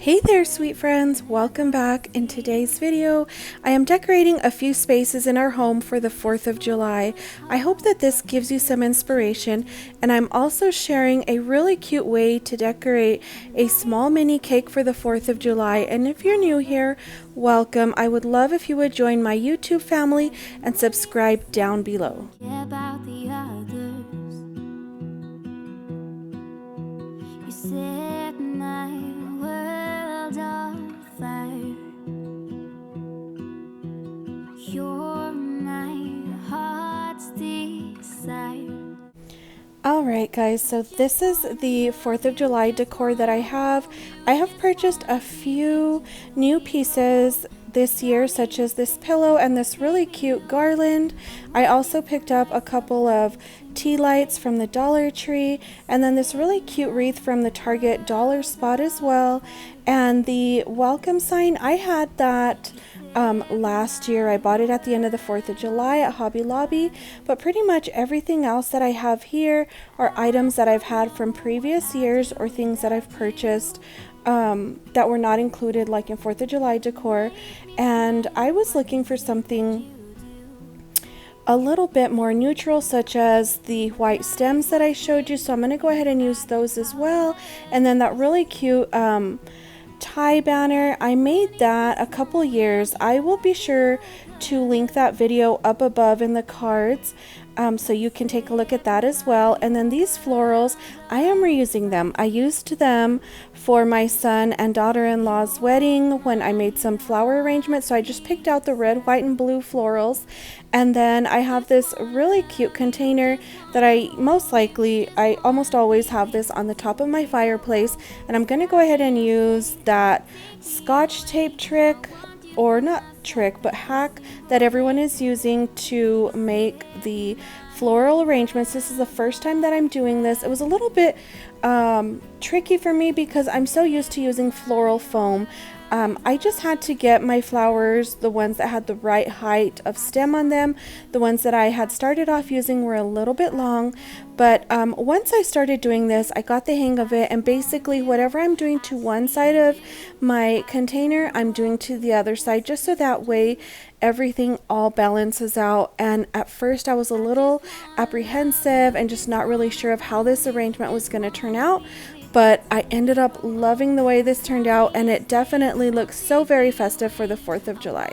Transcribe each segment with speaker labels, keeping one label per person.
Speaker 1: Hey there, sweet friends, welcome back. In today's video I am decorating a few spaces in our home for the 4th of July. I hope that this gives you some inspiration, and I'm also sharing a really cute way to decorate a small mini cake for the 4th of July. And if you're new here, welcome. I would love if you would join my YouTube family and subscribe down below.
Speaker 2: About the others, you set my world on fire. You're my heart's desire.
Speaker 1: Alright guys, so this is the 4th of July decor that I have. I have purchased a few new pieces this year, such as this pillow and this really cute garland. I also picked up a couple of tea lights from the Dollar Tree, and then this really cute wreath from the Target dollar spot as well. And the welcome sign, I had that last year. I bought it at the end of the 4th of July at Hobby Lobby, but pretty much everything else that I have here are items that I've had from previous years or things that I've purchased that were not included like in 4th of July decor. And I was looking for something a little bit more neutral, such as the white stems that I showed you, so I'm going to go ahead and use those as well. And then that really cute tie banner, I made that a couple years. I will be sure to link that video up above in the cards, so you can take a look at that as well. And then these florals, I am reusing them. I used them for my son and daughter-in-law's wedding when I made some flower arrangements, so I just picked out the red, white, and blue florals. And then I have this really cute container that I almost always have this on the top of my fireplace, and I'm going to go ahead and use that Scotch tape trick, or not trick, but hack that everyone is using to make the floral arrangements. This is the first time that I'm doing this. It was a little bit tricky for me because I'm so used to using floral foam. I just had to get my flowers, the ones that had the right height of stem on them. The ones that I had started off using were a little bit long, but once I started doing this, I got the hang of it, and basically whatever I'm doing to one side of my container, I'm doing to the other side, just so that way everything all balances out. And at first I was a little apprehensive and just not really sure of how this arrangement was going to turn out, but I ended up loving the way this turned out, and it definitely looks so very festive for the 4th of July.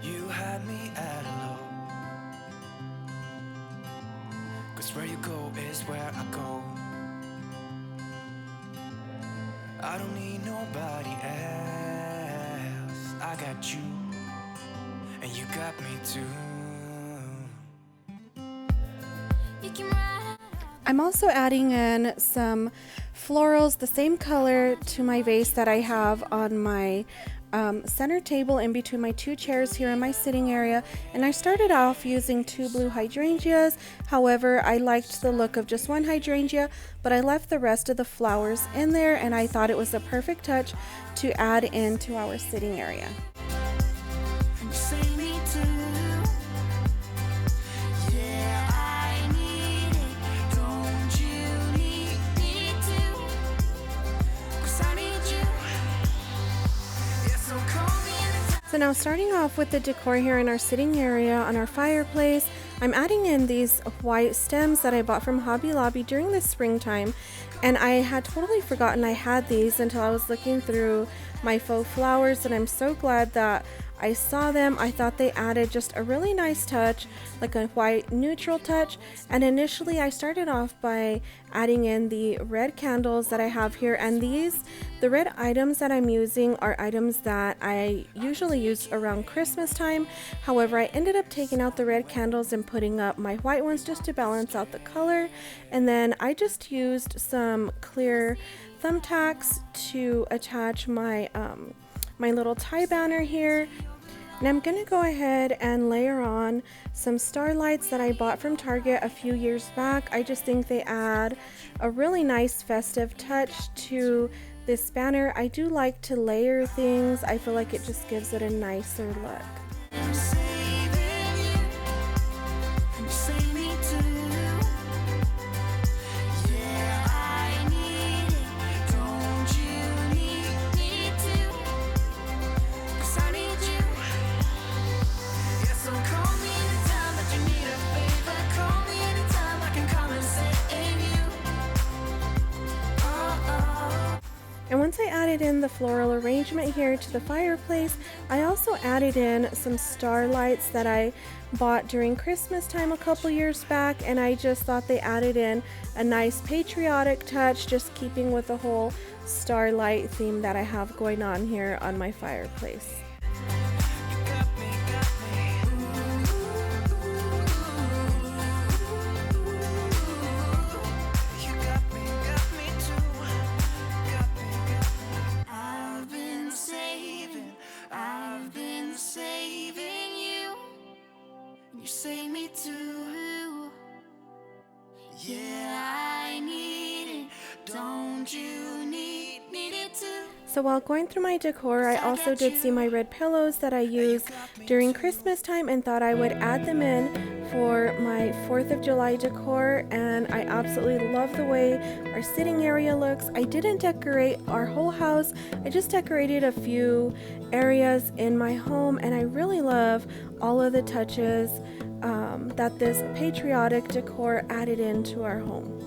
Speaker 3: You had me at a low, 'cause where you go is where I go. I don't need nobody else. I got you, and you got me too.
Speaker 1: I'm also adding in some florals, the same color to my vase that I have on my center table in between my two chairs here in my sitting area. And I started off using 2 blue hydrangeas. However, I liked the look of just one hydrangea, but I left the rest of the flowers in there, and I thought it was a perfect touch to add into our sitting area. So now, starting off with the decor here in our sitting area on our fireplace, I'm adding in these white stems that I bought from Hobby Lobby during the springtime, and I had totally forgotten I had these until I was looking through my faux flowers, and I'm so glad that I saw them. I thought they added just a really nice touch, like a white neutral touch. And initially I started off by adding in the red candles that I have here, and the red items that I'm using are items that I usually use around Christmas time. However, I ended up taking out the red candles and putting up my white ones just to balance out the color. And then I just used some clear thumbtacks to attach my my little tie banner here. And I'm going to go ahead and layer on some starlights that I bought from Target a few years back. I just think they add a really nice festive touch to this banner. I do like to layer things. I feel like it just gives it a nicer look. And once I added in the floral arrangement here to the fireplace, I also added in some starlights that I bought during Christmas time a couple years back, and I just thought they added in a nice patriotic touch, just keeping with the whole starlight theme that I have going on here on my fireplace. So while going through my decor, I also did see my red pillows that I used during Christmas time and thought I would add them in for my 4th of July decor, and I absolutely love the way our sitting area looks. I didn't decorate our whole house, I just decorated a few areas in my home, and I really love all of the touches that this patriotic decor added into our home.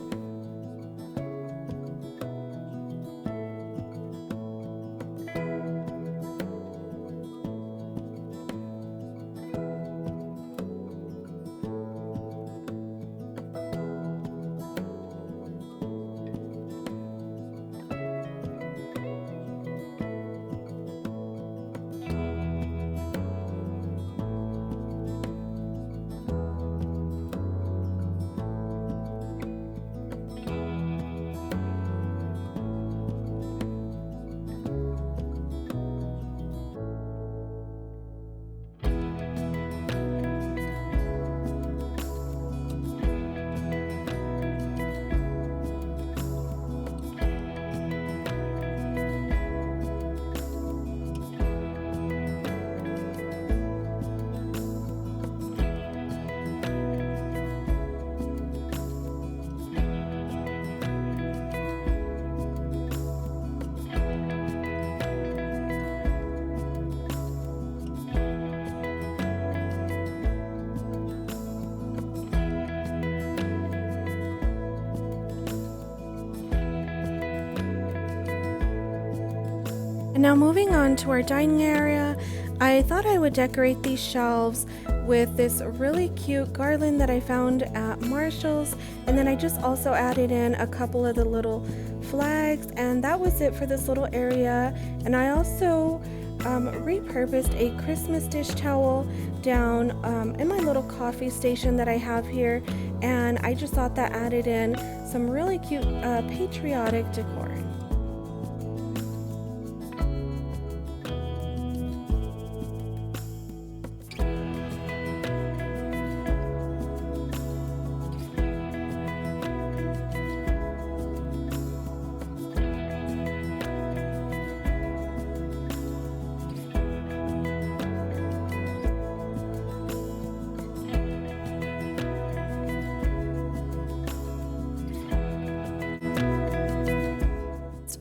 Speaker 1: And now moving on to our dining area, I thought I would decorate these shelves with this really cute garland that I found at Marshall's, and then I just also added in a couple of the little flags, and that was it for this little area. And I also repurposed a Christmas dish towel down in my little coffee station that I have here, and I just thought that added in some really cute patriotic decor.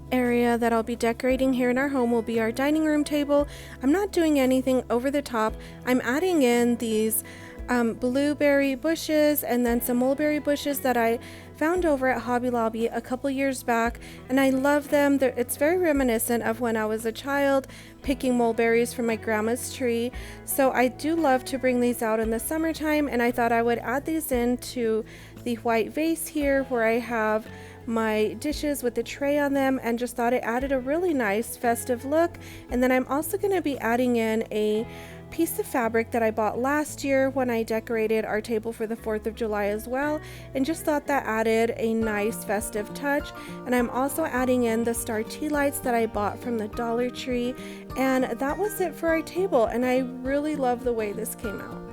Speaker 1: Area that I'll be decorating here in our home will be our dining room table. I'm not doing anything over the top. I'm adding in these blueberry bushes and then some mulberry bushes that I found over at Hobby Lobby a couple years back, and I love them. It's very reminiscent of when I was a child picking mulberries from my grandma's tree. So I do love to bring these out in the summertime, and I thought I would add these into the white vase here where I have my dishes with the tray on them and just thought it added a really nice festive look. And then I'm also going to be adding in a piece of fabric that I bought last year when I decorated our table for the 4th of July as well, and just thought that added a nice festive touch. And I'm also adding in the star tea lights that I bought from the Dollar Tree, and that was it for our table, and I really love the way this came out.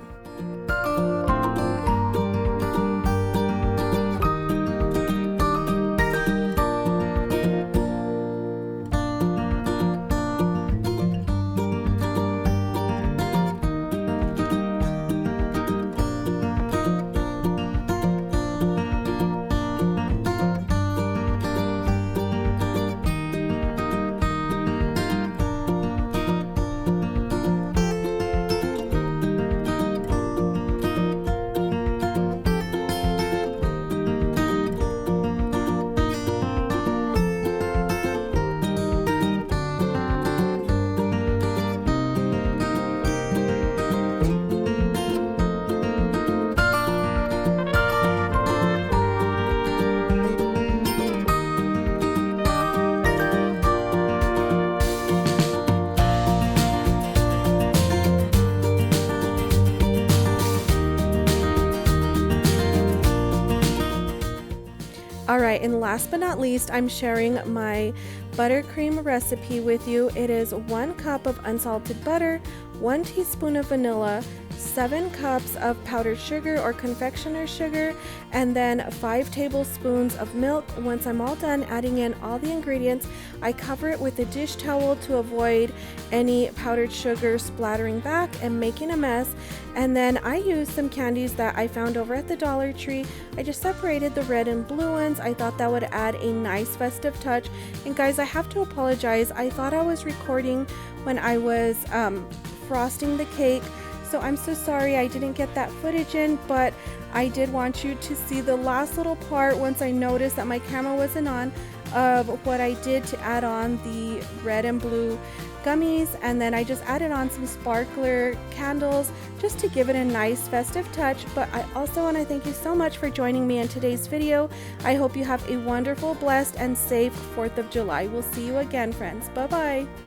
Speaker 1: Alright, and last but not least, I'm sharing my buttercream recipe with you. It is 1 cup of unsalted butter, 1 teaspoon of vanilla, 7 cups of powdered sugar or confectioner sugar, and then 5 tablespoons of milk. Once I'm all done adding in all the ingredients, I cover it with a dish towel to avoid any powdered sugar splattering back and making a mess. And then I used some candies that I found over at the Dollar Tree. I just separated the red and blue ones. I thought that would add a nice festive touch. And guys, I have to apologize. I thought I was recording when I was frosting the cake. So I'm so sorry I didn't get that footage in, but I did want you to see the last little part once I noticed that my camera wasn't on, of what I did to add on the red and blue gummies. And then I just added on some sparkler candles just to give it a nice festive touch. But I also want to thank you so much for joining me in today's video. I hope you have a wonderful, blessed, and safe 4th of July. We'll see you again, friends. Bye-bye.